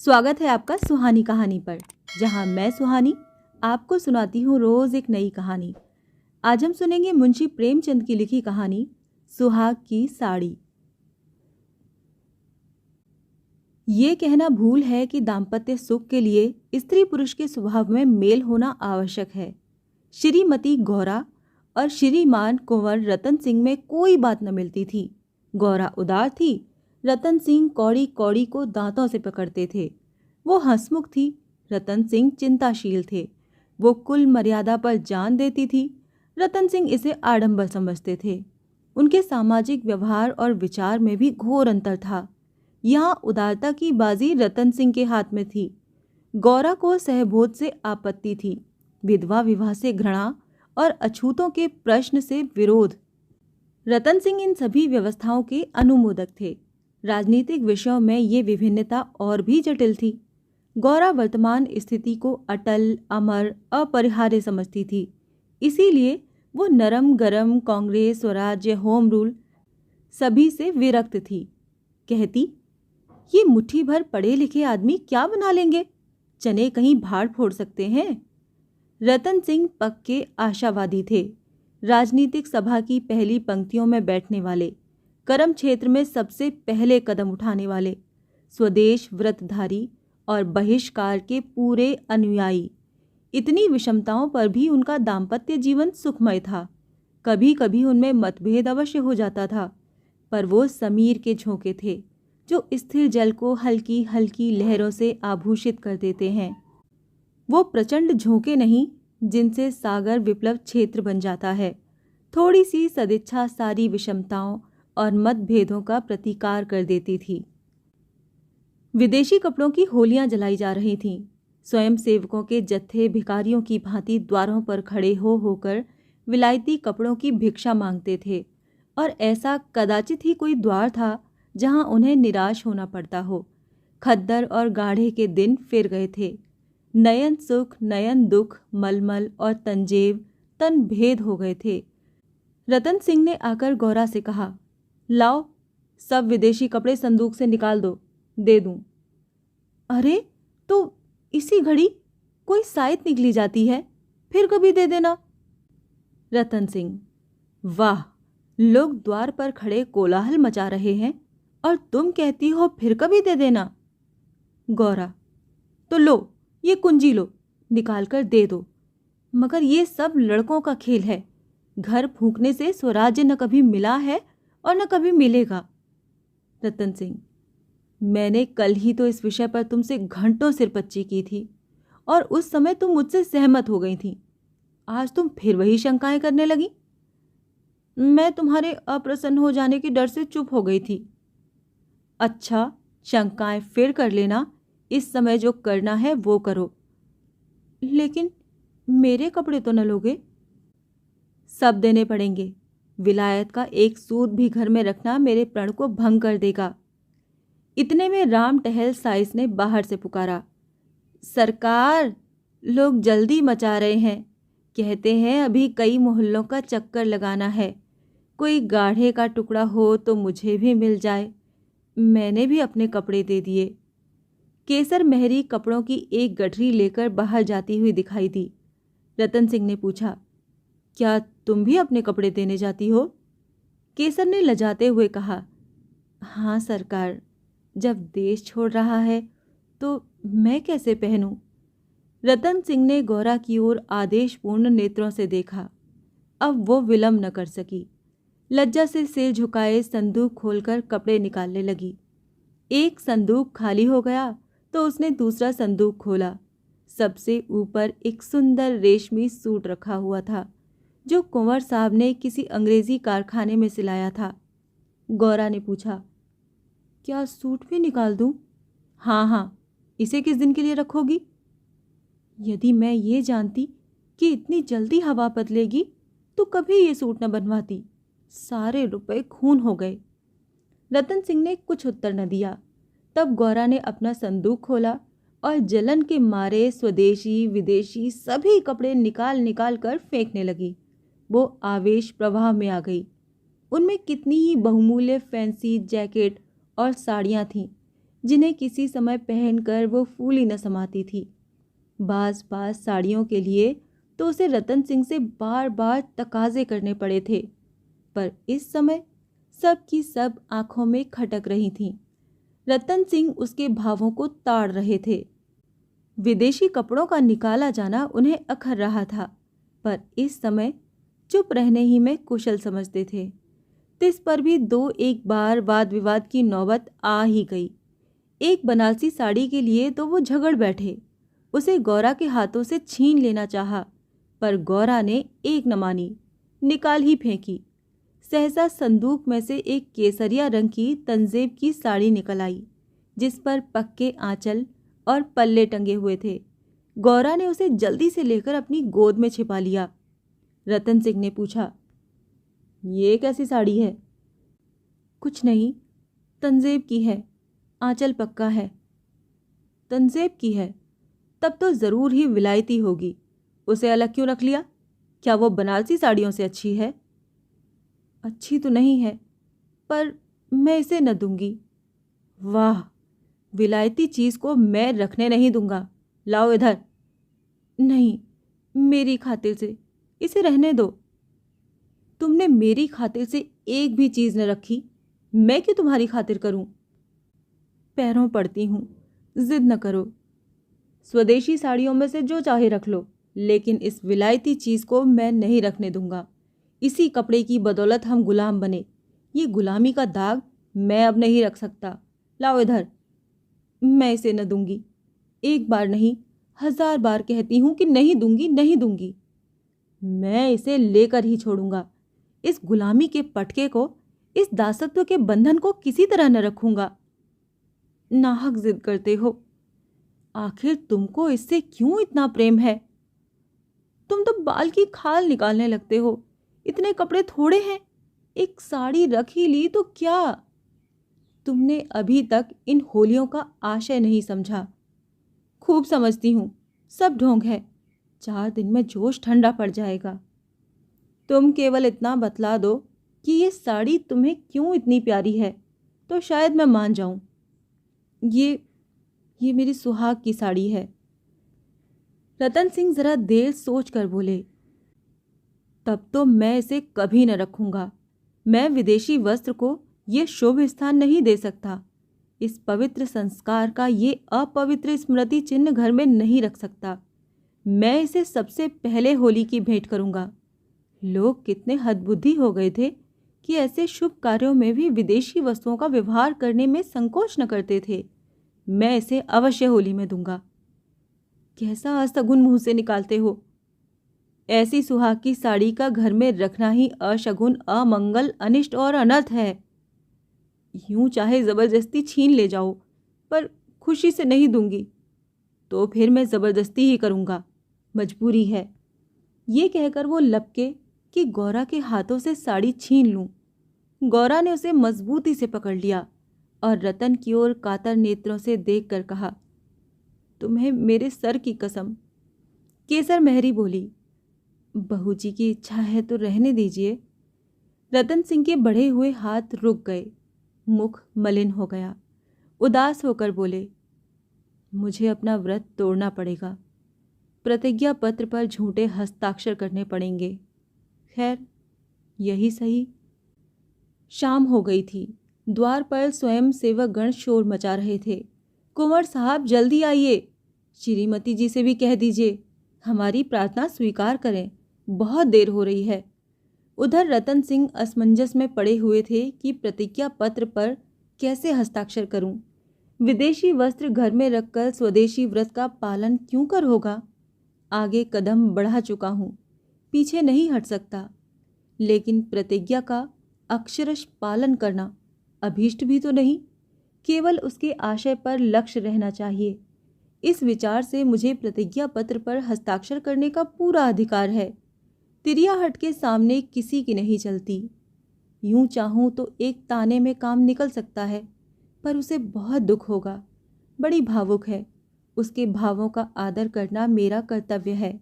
स्वागत है आपका सुहानी कहानी पर, जहां मैं सुहानी आपको सुनाती हूँ रोज एक नई कहानी। आज हम सुनेंगे मुंशी प्रेमचंद की लिखी कहानी सुहाग की साड़ी। ये कहना भूल है कि दाम्पत्य सुख के लिए स्त्री पुरुष के स्वभाव में मेल होना आवश्यक है। श्रीमती गौरा और श्रीमान कुंवर रतन सिंह में कोई बात न मिलती थी। गौरा उदार थी, रतन सिंह कौड़ी कौड़ी को दांतों से पकड़ते थे। वो हंसमुख थी, रतन सिंह चिंताशील थे। वो कुल मर्यादा पर जान देती थी, रतन सिंह इसे आडंबर समझते थे। उनके सामाजिक व्यवहार और विचार में भी घोर अंतर था। यहाँ उदारता की बाजी रतन सिंह के हाथ में थी। गौरा को सहभोज से आपत्ति थी, विधवा विवाह से घृणा और अछूतों के प्रश्न से विरोध। रतन सिंह इन सभी व्यवस्थाओं के अनुमोदक थे। राजनीतिक विषयों में ये विभिन्नता और भी जटिल थी। गौरा वर्तमान स्थिति को अटल, अमर, अपरिहार्य समझती थी। इसीलिए वो नरम गरम कांग्रेस, स्वराज्य, होम रूल सभी से विरक्त थी। कहती, ये मुट्ठी भर पढ़े लिखे आदमी क्या बना लेंगे? चने कहीं भाड़ फोड़ सकते हैं। रतन सिंह पक्के आशावादी थे। राजनीतिक सभा की पहली पंक्तियों में बैठने वाले, कर्म क्षेत्र में सबसे पहले कदम उठाने वाले, स्वदेश व्रतधारी और बहिष्कार के पूरे अनुयायी। इतनी विषमताओं पर भी उनका दाम्पत्य जीवन सुखमय था। कभी कभी उनमें मतभेद अवश्य हो जाता था, पर वो समीर के झोंके थे जो स्थिर जल को हल्की हल्की लहरों से आभूषित कर देते हैं। वो प्रचंड झोंके नहीं जिनसे सागर विप्लव क्षेत्र बन जाता है। थोड़ी सी सदिच्छा सारी विषमताओं और मतभेदों का प्रतिकार कर देती थी। विदेशी कपड़ों की होलियां जलाई जा रही थीं। स्वयं सेवकों के जत्थे भिखारियों की भांति द्वारों पर खड़े हो होकर विलायती कपड़ों की भिक्षा मांगते थे, और ऐसा कदाचित ही कोई द्वार था जहां उन्हें निराश होना पड़ता हो। खद्दर और गाढ़े के दिन फिर गए थे। नयन सुख, नयन दुख, मलमल और तंजेब तन भेद हो गए थे। रतन सिंह ने आकर गौरा से कहा, लाओ, सब विदेशी कपड़े संदूक से निकाल दो, दे दूं। अरे, तो इसी घड़ी कोई साइत निकली जाती है, फिर कभी दे देना। रतन सिंह, वाह, लोग द्वार पर खड़े कोलाहल मचा रहे हैं और तुम कहती हो फिर कभी दे देना। गौरा, तो लो, ये कुंजी लो, निकाल कर दे दो। मगर ये सब लड़कों का खेल है। घर फूंकने से स्वराज्य न कभी मिला है और न कभी मिलेगा। रतन सिंह, मैंने कल ही तो इस विषय पर तुमसे घंटों सिरपच्ची की थी और उस समय तुम मुझसे सहमत हो गई थी। आज तुम फिर वही शंकाएं करने लगी। मैं तुम्हारे अप्रसन्न हो जाने के डर से चुप हो गई थी। अच्छा, शंकाएं फिर कर लेना। इस समय जो करना है वो करो। लेकिन मेरे कपड़े तो न लोगे? सब देने पड़ेंगे। विलायत का एक सूत भी घर में रखना मेरे प्रण को भंग कर देगा। इतने में राम टहल साइस ने बाहर से पुकारा, सरकार, लोग जल्दी मचा रहे हैं। कहते हैं अभी कई मोहल्लों का चक्कर लगाना है। कोई गाढ़े का टुकड़ा हो तो मुझे भी मिल जाए। मैंने भी अपने कपड़े दे दिए। केसर मेहरी कपड़ों की एक गठरी लेकर बाहर जाती हुई दिखाई दी। रतन सिंह ने पूछा, क्या तुम भी अपने कपड़े देने जाती हो? केसर ने लजाते हुए कहा, हाँ सरकार, जब देश छोड़ रहा है तो मैं कैसे पहनूं? रतन सिंह ने गौरा की ओर आदेशपूर्ण नेत्रों से देखा। अब वो विलंब न कर सकी। लज्जा से सिर झुकाए संदूक खोलकर कपड़े निकालने लगी। एक संदूक खाली हो गया तो उसने दूसरा संदूक खोला। सबसे ऊपर एक सुंदर रेशमी सूट रखा हुआ था जो कुंवर साहब ने किसी अंग्रेजी कारखाने में सिलाया था। गौरा ने पूछा, क्या सूट भी निकाल दूं? हाँ हाँ, इसे किस दिन के लिए रखोगी? यदि मैं ये जानती कि इतनी जल्दी हवा बदलेगी तो कभी ये सूट न बनवाती। सारे रुपए खून हो गए। रतन सिंह ने कुछ उत्तर न दिया। तब गौरा ने अपना संदूक खोला और जलन के मारे स्वदेशी विदेशी सभी कपड़े निकाल निकाल कर फेंकने लगी। वो आवेश प्रवाह में आ गई। उनमें कितनी ही बहुमूल्य फैंसी जैकेट और साड़ियाँ थीं। जिन्हें किसी समय पहनकर वो फूली न समाती थी। बास बास साड़ियों के लिए तो उसे रतन सिंह से बार बार तकाजे करने पड़े थे, पर इस समय सब की सब आंखों में खटक रही थीं। रतन सिंह उसके भावों को ताड़ रहे थे। विदेशी कपड़ों का निकाला जाना उन्हें अखर रहा था, पर इस समय चुप रहने ही में कुशल समझते थे। तिस पर भी दो एक बार वाद विवाद की नौबत आ ही गई। एक बनारसी साड़ी के लिए तो वो झगड़ बैठे। उसे गौरा के हाथों से छीन लेना चाहा, पर गौरा ने एक न मानी, निकाल ही फेंकी। सहसा संदूक में से एक केसरिया रंग की तंजेब की साड़ी निकल आई, जिस पर पक्के आंचल और पल्ले टंगे हुए थे। गौरा ने उसे जल्दी से लेकर अपनी गोद में छिपा लिया। रतन सिंह ने पूछा, ये कैसी साड़ी है? कुछ नहीं, तंजेब की है, आंचल पक्का है। तंजेब की है? तब तो जरूर ही विलायती होगी। उसे अलग क्यों रख लिया? क्या वो बनारसी साड़ियों से अच्छी है? अच्छी तो नहीं है, पर मैं इसे न दूंगी। वाह, विलायती चीज को मैं रखने नहीं दूंगा। लाओ इधर। नहीं, मेरी खातिर से इसे रहने दो। तुमने मेरी खातिर से एक भी चीज न रखी, मैं क्यों तुम्हारी खातिर करूं? पैरों पड़ती हूं, जिद न करो। स्वदेशी साड़ियों में से जो चाहे रख लो, लेकिन इस विलायती चीज को मैं नहीं रखने दूंगा। इसी कपड़े की बदौलत हम गुलाम बने। ये गुलामी का दाग मैं अब नहीं रख सकता। लाओ इधर। मैं इसे न दूंगी। एक बार नहीं, 1000 बार कहती हूं कि नहीं दूंगी, नहीं दूंगी। मैं इसे लेकर ही छोड़ूंगा। इस गुलामी के पटके को, इस दासत्व के बंधन को किसी तरह न रखूंगा। नाहक जिद करते हो। आखिर तुमको इससे क्यों इतना प्रेम है? तुम तो बाल की खाल निकालने लगते हो। इतने कपड़े थोड़े हैं, एक साड़ी रख ही ली तो क्या? तुमने अभी तक इन होलियों का आशय नहीं समझा। खूब समझती हूँ, सब ढोंग है। 4 दिन में जोश ठंडा पड़ जाएगा। तुम केवल इतना बतला दो कि ये साड़ी तुम्हें क्यों इतनी प्यारी है, तो शायद मैं मान जाऊं। ये मेरी सुहाग की साड़ी है। रतन सिंह जरा देर सोच कर बोले, तब तो मैं इसे कभी न रखूंगा। मैं विदेशी वस्त्र को ये शुभ स्थान नहीं दे सकता। इस पवित्र संस्कार का ये अपवित्र स्मृति चिन्ह घर में नहीं रख सकता। मैं इसे सबसे पहले होली की भेंट करूंगा। लोग कितने हदबुद्धि हो गए थे कि ऐसे शुभ कार्यों में भी विदेशी वस्तुओं का व्यवहार करने में संकोच न करते थे। मैं इसे अवश्य होली में दूंगा। कैसा अशगुन मुंह से निकालते हो? ऐसी सुहाग की साड़ी का घर में रखना ही अशगुन, अमंगल, अनिष्ट और अनर्थ है। यूं चाहे जबरदस्ती छीन ले जाओ, पर खुशी से नहीं दूंगी। तो फिर मैं जबरदस्ती ही करूंगा, मजबूरी है। ये कहकर वो लपके कि गौरा के हाथों से साड़ी छीन लूं। गौरा ने उसे मजबूती से पकड़ लिया और रतन की ओर कातर नेत्रों से देखकर कहा, तुम्हें मेरे सर की कसम। केसर मेहरी बोली, बहू जी की इच्छा है तो रहने दीजिए। रतन सिंह के बढ़े हुए हाथ रुक गए, मुख मलिन हो गया। उदास होकर बोले, मुझे अपना व्रत तोड़ना पड़ेगा। प्रतिज्ञा पत्र पर झूठे हस्ताक्षर करने पड़ेंगे। खैर, यही सही। शाम हो गई थी। द्वार पर स्वयं सेवक गण शोर मचा रहे थे। कुंवर साहब जल्दी आइए, श्रीमती जी से भी कह दीजिए, हमारी प्रार्थना स्वीकार करें, बहुत देर हो रही है। उधर रतन सिंह असमंजस में पड़े हुए थे कि प्रतिज्ञा पत्र पर कैसे हस्ताक्षर करूं। विदेशी वस्त्र घर में रखकर स्वदेशी व्रत का पालन क्यों कर होगा। आगे कदम बढ़ा चुका हूं, पीछे नहीं हट सकता। लेकिन प्रतिज्ञा का अक्षरश पालन करना अभीष्ट भी तो नहीं, केवल उसके आशय पर लक्ष्य रहना चाहिए। इस विचार से मुझे प्रतिज्ञा पत्र पर हस्ताक्षर करने का पूरा अधिकार है। तिरियाहट के सामने किसी की नहीं चलती। यूं चाहूं तो एक ताने में काम निकल सकता है, पर उसे बहुत दुख होगा। बड़ी भावुक है, उसके भावों का आदर करना मेरा कर्तव्य है।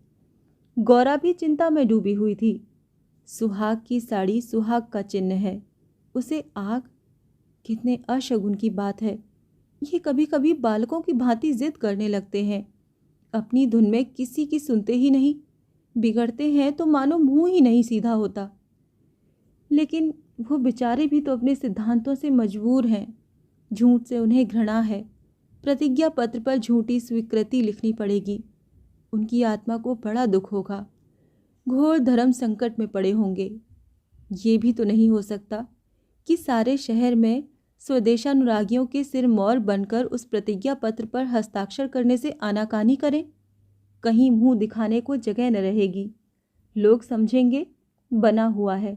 गौरा भी चिंता में डूबी हुई थी। सुहाग की साड़ी सुहाग का चिन्ह है, उसे आग, कितने अशगुन की बात है। ये कभी कभी बालकों की भांति जिद करने लगते हैं, अपनी धुन में किसी की सुनते ही नहीं, बिगड़ते हैं तो मानो मुंह ही नहीं सीधा होता। लेकिन वो बेचारे भी तो अपने सिद्धांतों से मजबूर हैं। झूठ से उन्हें घृणा है, प्रतिज्ञा पत्र पर झूठी स्वीकृति लिखनी पड़ेगी। उनकी आत्मा को बड़ा दुख होगा, घोर धर्म संकट में पड़े होंगे। ये भी तो नहीं हो सकता कि सारे शहर में स्वदेशानुरागियों के सिरमौर बनकर उस प्रतिज्ञा पत्र पर हस्ताक्षर करने से आनाकानी करें। कहीं मुंह दिखाने को जगह न रहेगी, लोग समझेंगे बना हुआ है,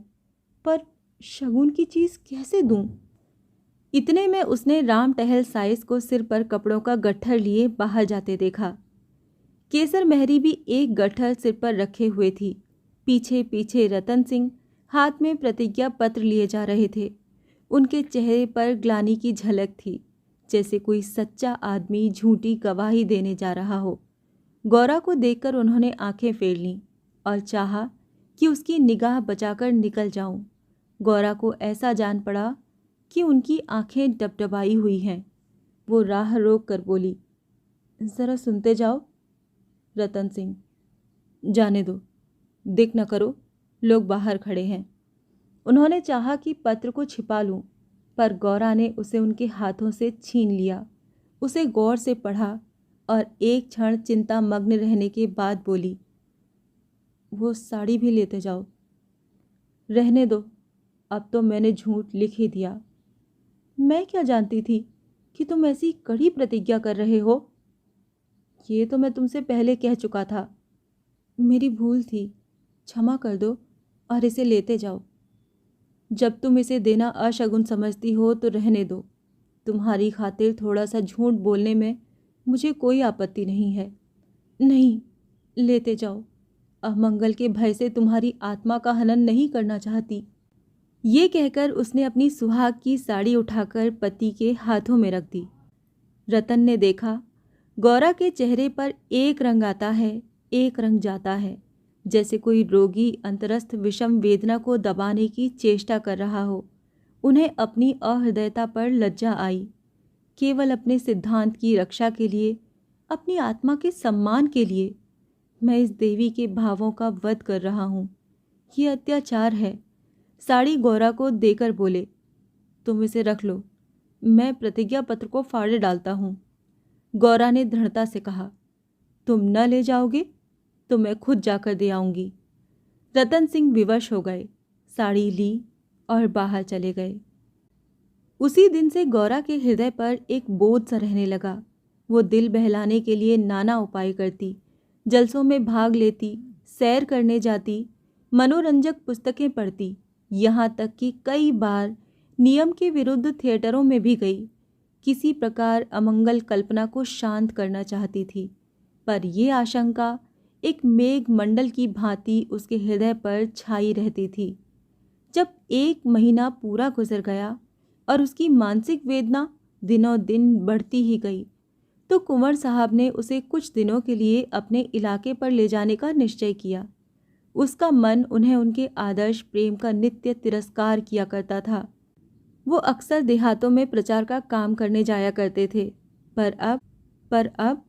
पर शगुन की चीज कैसे दूं? इतने में उसने राम टहल साइस को सिर पर कपड़ों का गट्ठर लिए बाहर जाते देखा। केसर मेहरी भी एक गट्ठर सिर पर रखे हुए थी। पीछे पीछे रतन सिंह हाथ में प्रतिज्ञा पत्र लिए जा रहे थे। उनके चेहरे पर ग्लानि की झलक थी, जैसे कोई सच्चा आदमी झूठी गवाही देने जा रहा हो। गौरा को देखकर उन्होंने आंखें फेर लीं और चाहा कि उसकी निगाह बचाकर निकल जाऊं। गौरा को ऐसा जान पड़ा कि उनकी आंखें डबडबाई हुई हैं। वो राह रोक कर बोली, ज़रा सुनते जाओ। रतन सिंह, जाने दो, दिख न करो, लोग बाहर खड़े हैं। उन्होंने चाहा कि पत्र को छिपा लूं, पर गौरा ने उसे उनके हाथों से छीन लिया। उसे गौर से पढ़ा और एक क्षण चिंता मग्न रहने के बाद बोली, वो साड़ी भी लेते जाओ। रहने दो, अब तो मैंने झूठ लिख ही दिया। मैं क्या जानती थी कि तुम ऐसी कड़ी प्रतिज्ञा कर रहे हो। ये तो मैं तुमसे पहले कह चुका था। मेरी भूल थी, क्षमा कर दो और इसे लेते जाओ। जब तुम इसे देना अशगुन समझती हो तो रहने दो। तुम्हारी खातिर थोड़ा सा झूठ बोलने में मुझे कोई आपत्ति नहीं है। नहीं, लेते जाओ। अमंगल के भय से तुम्हारी आत्मा का हनन नहीं करना चाहती। ये कहकर उसने अपनी सुहाग की साड़ी उठाकर पति के हाथों में रख दी। रतन ने देखा, गौरा के चेहरे पर एक रंग आता है, एक रंग जाता है, जैसे कोई रोगी अंतरस्थ विषम वेदना को दबाने की चेष्टा कर रहा हो। उन्हें अपनी अहृदयता पर लज्जा आई। केवल अपने सिद्धांत की रक्षा के लिए, अपनी आत्मा के सम्मान के लिए मैं इस देवी के भावों का वध कर रहा हूँ। ये अत्याचार है। साड़ी गौरा को देकर बोले, तुम इसे रख लो, मैं प्रतिज्ञा पत्र को फाड़े डालता हूँ। गौरा ने दृढ़ता से कहा, तुम न ले जाओगे तो मैं खुद जाकर दे आऊंगी। रतन सिंह विवश हो गए, साड़ी ली और बाहर चले गए। उसी दिन से गौरा के हृदय पर एक बोझ सा रहने लगा। वो दिल बहलाने के लिए नाना उपाय करती, जलसों में भाग लेती, सैर करने जाती, मनोरंजक पुस्तकें पढ़ती, यहाँ तक कि कई बार नियम के विरुद्ध थिएटरों में भी गई। किसी प्रकार अमंगल कल्पना को शांत करना चाहती थी, पर यह आशंका एक मेघ मंडल की भांति उसके हृदय पर छाई रहती थी। जब 1 महीना पूरा गुजर गया और उसकी मानसिक वेदना दिनों दिन बढ़ती ही गई, तो कुंवर साहब ने उसे कुछ दिनों के लिए अपने इलाके पर ले जाने का निश्चय किया। उसका मन उन्हें उनके आदर्श प्रेम का नित्य तिरस्कार किया करता था। वो अक्सर देहातों में प्रचार का काम करने जाया करते थे, पर अब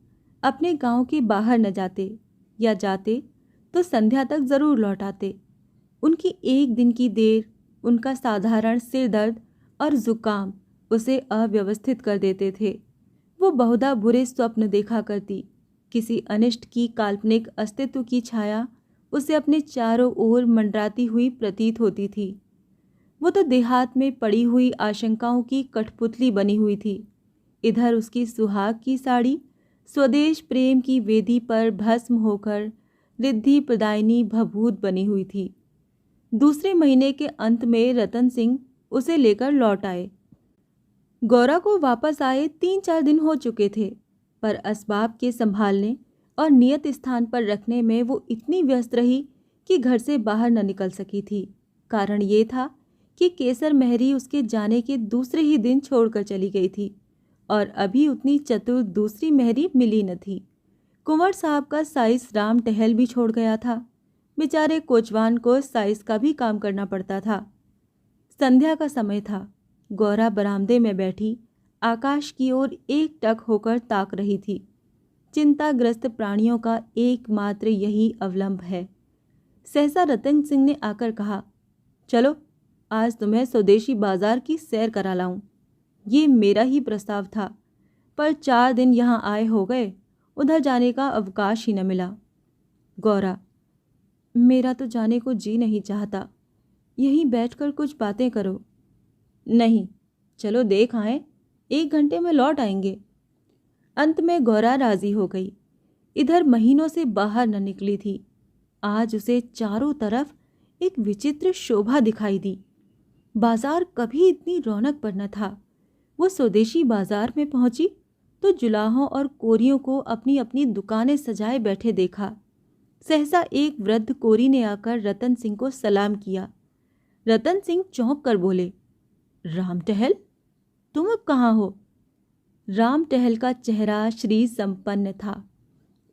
अपने गांव के बाहर न जाते, या जाते तो संध्या तक जरूर लौट आते। उनकी एक दिन की देर, उनका साधारण सिर दर्द और जुकाम उसे अव्यवस्थित कर देते थे। वो बहुधा बुरे स्वप्न देखा करती। किसी अनिष्ट की काल्पनिक अस्तित्व की छाया उसे अपने चारों ओर मंडराती हुई प्रतीत होती थी। वो तो देहात में पड़ी हुई आशंकाओं की कठपुतली बनी हुई थी। इधर उसकी सुहाग की साड़ी स्वदेश प्रेम की वेदी पर भस्म होकर रिद्धि प्रदायिनी भभूत बनी हुई थी। दूसरे महीने के अंत में रतन सिंह उसे लेकर लौट आए। गौरा को वापस आए 3-4 दिन हो चुके थे, पर असबाब के संभालने और नियत स्थान पर रखने में वो इतनी व्यस्त रही कि घर से बाहर न निकल सकी थी। कारण ये था कि केसर मेहरी उसके जाने के दूसरे ही दिन छोड़कर चली गई थी और अभी उतनी चतुर दूसरी मेहरी मिली न थी। कुंवर साहब का साइस राम टहल भी छोड़ गया था। बेचारे कोचवान को साइस का भी काम करना पड़ता था। संध्या का समय था। गौरा बरामदे में बैठी आकाश की ओर एकटक होकर ताक रही थी। चिंताग्रस्त प्राणियों का एकमात्र यही अवलंब है। सहसा रतन सिंह ने आकर कहा, चलो आज तुम्हें स्वदेशी बाजार की सैर करा लाऊं। ये मेरा ही प्रस्ताव था, पर 4 दिन यहाँ आए हो गए, उधर जाने का अवकाश ही न मिला। गौरा, मेरा तो जाने को जी नहीं चाहता, यहीं बैठकर कुछ बातें करो। नहीं, चलो देख आएं, 1 घंटे में लौट आएंगे। अंत में गौरा राजी हो गई। इधर महीनों से बाहर न निकली थी। आज उसे चारों तरफ एक विचित्र शोभा दिखाई दी। बाजार कभी इतनी रौनक पर न था। वो स्वदेशी बाजार में पहुंची तो जुलाहों और कोरियों को अपनी अपनी दुकानें सजाए बैठे देखा। सहसा एक वृद्ध कोरी ने आकर रतन सिंह को सलाम किया। रतन सिंह चौंक कर बोले, राम टहल, तुम अब कहाँ हो? राम टहल का चेहरा श्री संपन्न था।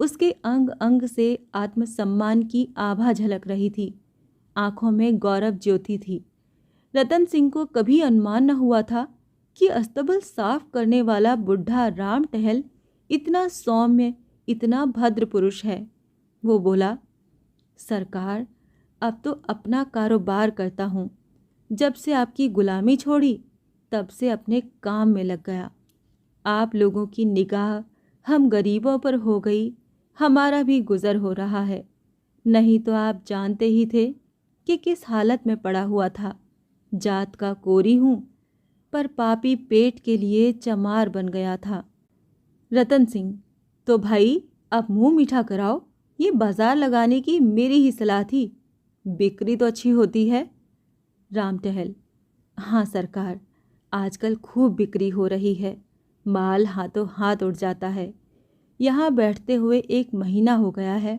उसके अंग अंग से आत्मसम्मान की आभा झलक रही थी। आंखों में गौरव ज्योति थी। रतन सिंह को कभी अनुमान न हुआ था कि अस्तबल साफ करने वाला बुढ़ा राम टहल इतना सौम्य, इतना भद्र पुरुष है। वो बोला, सरकार, अब तो अपना कारोबार करता हूँ। जब से आपकी गुलामी छोड़ी तब से अपने काम में लग गया। आप लोगों की निगाह हम गरीबों पर हो गई, हमारा भी गुजर हो रहा है। नहीं तो आप जानते ही थे कि किस हालत में पड़ा हुआ था। जात का कोरी हूँ, पर पापी पेट के लिए चमार बन गया था। रतन सिंह, तो भाई अब मुंह मीठा कराओ। ये बाजार लगाने की मेरी ही सलाह थी, बिक्री तो अच्छी होती है। राम टहल, हाँ सरकार, आजकल खूब बिक्री हो रही है, माल हाथों हाथ उड़ जाता है। यहाँ बैठते हुए 1 महीना हो गया है,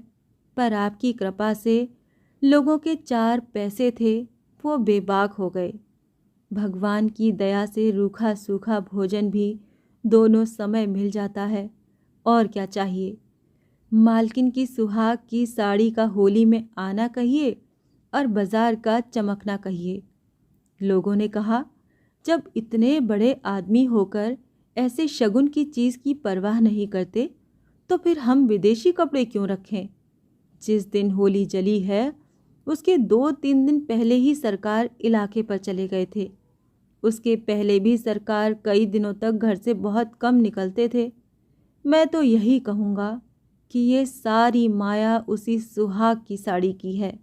पर आपकी कृपा से लोगों के 4 पैसे थे वो बेबाक हो गए। भगवान की दया से रूखा सूखा भोजन भी दोनों समय मिल जाता है, और क्या चाहिए। मालकिन की सुहाग की साड़ी का होली में आना कहिए और बाजार का चमकना कहिए। लोगों ने कहा, जब इतने बड़े आदमी होकर ऐसे शगुन की चीज़ की परवाह नहीं करते तो फिर हम विदेशी कपड़े क्यों रखें। जिस दिन होली जली है उसके 2-3 दिन पहले ही सरकार इलाके पर चले गए थे। उसके पहले भी सरकार कई दिनों तक घर से बहुत कम निकलते थे। मैं तो यही कहूँगा कि ये सारी माया उसी सुहाग की साड़ी की है।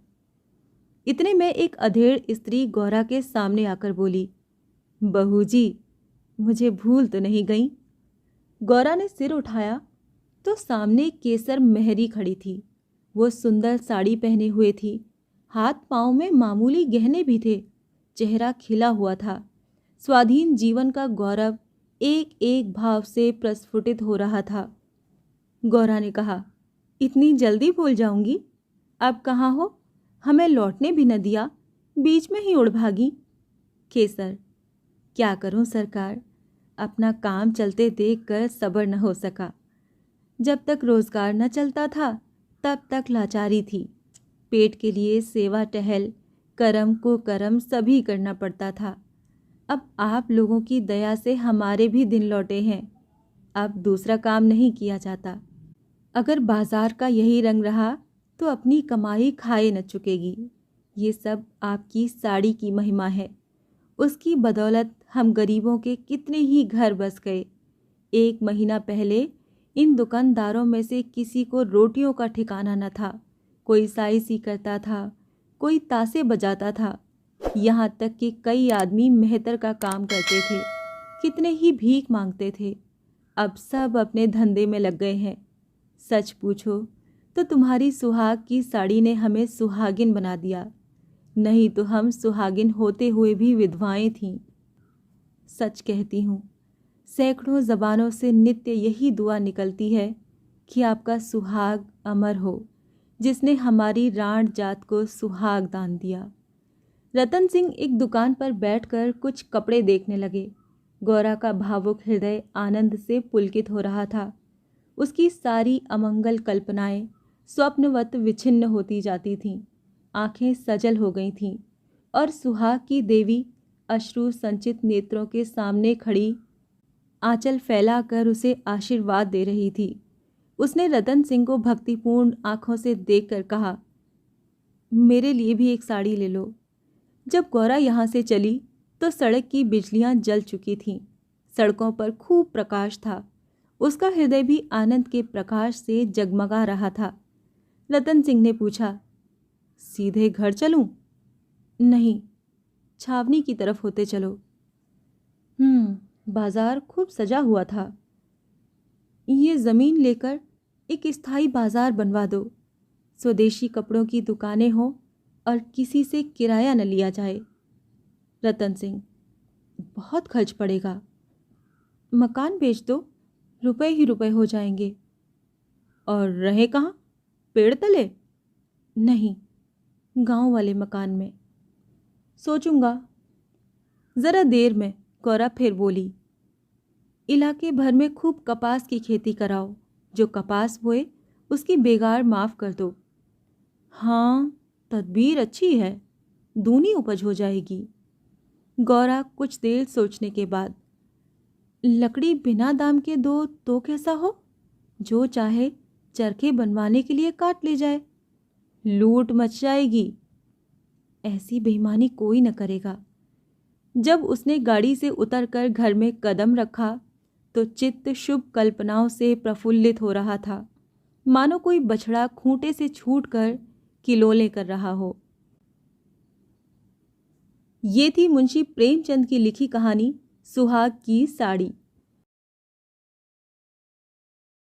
इतने में एक अधेड़ स्त्री गौरा के सामने आकर बोली, बहू जी, मुझे भूल तो नहीं गई। गौरा ने सिर उठाया तो सामने केसर मेहरी खड़ी थी। वो सुंदर साड़ी पहने हुए थी, हाथ पांव में मामूली गहने भी थे, चेहरा खिला हुआ था। स्वाधीन जीवन का गौरव एक एक भाव से प्रस्फुटित हो रहा था। गौरा ने कहा, इतनी जल्दी भूल जाऊंगी? अब कहाँ हो? हमें लौटने भी न दिया, बीच में ही उड़ भागी। केसर, क्या करूं सरकार, अपना काम चलते देखकर सब्र न हो सका। जब तक रोजगार न चलता था तब तक लाचारी थी। पेट के लिए सेवा टहल, कर्म को कर्म सभी करना पड़ता था। अब आप लोगों की दया से हमारे भी दिन लौटे हैं। अब दूसरा काम नहीं किया जाता। अगर बाजार का यही रंग रहा तो अपनी कमाई खाए न चुकेगी। ये सब आपकी साड़ी की महिमा है। उसकी बदौलत हम गरीबों के कितने ही घर बस गए। 1 महीना पहले इन दुकानदारों में से किसी को रोटियों का ठिकाना न था। कोई साइसी करता था, कोई तासे बजाता था, यहाँ तक कि कई आदमी मेहतर का काम करते थे, कितने ही भीख मांगते थे। अब सब अपने धंधे में लग गए हैं। सच पूछो तो तुम्हारी सुहाग की साड़ी ने हमें सुहागिन बना दिया, नहीं तो हम सुहागिन होते हुए भी विधवाएं थीं। सच कहती हूँ, सैकड़ों ज़बानों से नित्य यही दुआ निकलती है कि आपका सुहाग अमर हो, जिसने हमारी राण जात को सुहाग दान दिया। रतन सिंह एक दुकान पर बैठकर कुछ कपड़े देखने लगे। गौरा का भावुक हृदय आनंद से पुलकित हो रहा था। उसकी सारी अमंगल कल्पनाएं स्वप्नवत विछिन्न होती जाती थीं। आंखें सजल हो गई थीं और सुहाग की देवी अश्रु संचित नेत्रों के सामने खड़ी आंचल फैलाकर उसे आशीर्वाद दे रही थी। उसने रतन सिंह को भक्तिपूर्ण आंखों से देखकर कहा, मेरे लिए भी एक साड़ी ले लो। जब गौरा यहाँ से चली तो सड़क की बिजलियां जल चुकी थीं। सड़कों पर खूब प्रकाश था। उसका हृदय भी आनंद के प्रकाश से जगमगा रहा था। रतन सिंह ने पूछा, सीधे घर चलूं? नहीं, छावनी की तरफ होते चलो। बाजार खूब सजा हुआ था। ये ज़मीन लेकर एक स्थायी बाजार बनवा दो। स्वदेशी कपड़ों की दुकानें हों और किसी से किराया न लिया जाए। रतन सिंह, बहुत खर्च पड़ेगा। मकान बेच दो, रुपए ही रुपए हो जाएंगे। और रहे कहाँ? पेड़ तले? नहीं, गांव वाले मकान में। सोचूंगा। ज़रा देर में गौरा फिर बोली, इलाके भर में खूब कपास की खेती कराओ। जो कपास बोए उसकी बेगार माफ़ कर दो। हाँ, तदबीर अच्छी है, दूनी उपज हो जाएगी। गौरा कुछ देर सोचने के बाद, लकड़ी बिना दाम के दो तो कैसा हो? जो चाहे चरखे बनवाने के लिए काट ले जाए। लूट मच जाएगी। ऐसी बेईमानी कोई न करेगा। जब उसने गाड़ी से उतरकर घर में कदम रखा तो चित्त शुभ कल्पनाओं से प्रफुल्लित हो रहा था, मानो कोई बछड़ा खूंटे से छूटकर किलोले कर रहा हो। ये थी मुंशी प्रेमचंद की लिखी कहानी सुहाग की साड़ी।